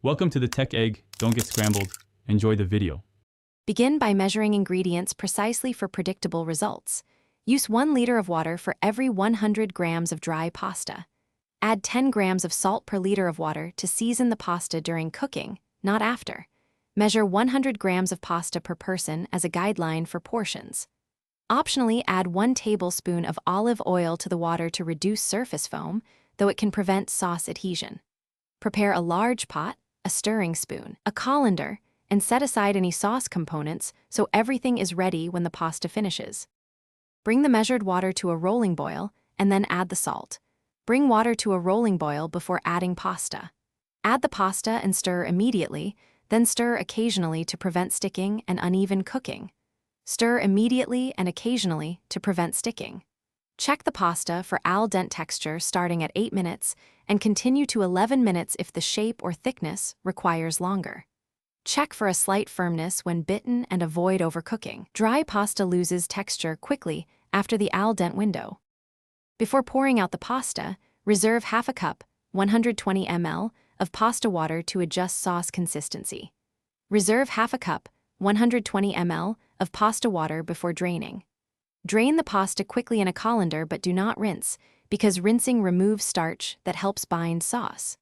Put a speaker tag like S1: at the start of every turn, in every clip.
S1: Welcome to the Tech Egg. Don't get scrambled. Enjoy the video.
S2: Begin by measuring ingredients precisely for predictable results. Use 1 liter of water for every 100 grams of dry pasta. Add 10 grams of salt per liter of water to season the pasta during cooking, not after. Measure 100 grams of pasta per person as a guideline for portions. Optionally, add 1 tablespoon of olive oil to the water to reduce surface foam, though it can prevent sauce adhesion. Prepare a large pot, a stirring spoon, a colander, and set aside any sauce components so everything is ready when the pasta finishes. Bring the measured water to a rolling boil and then add the salt. Bring water to a rolling boil before adding pasta. Add the pasta and stir immediately, then stir occasionally to prevent sticking and uneven cooking. Stir immediately and occasionally to prevent sticking. Check the pasta for al dente texture starting at 8 minutes and continue to 11 minutes if the shape or thickness requires longer. Check for a slight firmness when bitten and avoid overcooking. Dry pasta loses texture quickly after the al dente window. Before pouring out the pasta, reserve half a cup, 120 ml, of pasta water to adjust sauce consistency. Reserve half a cup, 120 ml, of pasta water before draining. Drain the pasta quickly in a colander but do not rinse, because rinsing removes starch that helps bind sauce.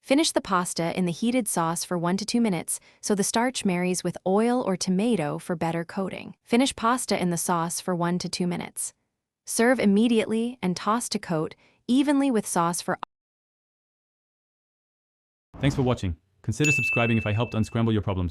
S2: Finish the pasta in the heated sauce for 1 to 2 minutes so the starch marries with oil or tomato for better coating. Finish pasta in the sauce for 1 to 2 minutes. Serve immediately and toss to coat evenly with sauce for.
S1: Thanks for watching. Consider subscribing if I helped unscramble your problems.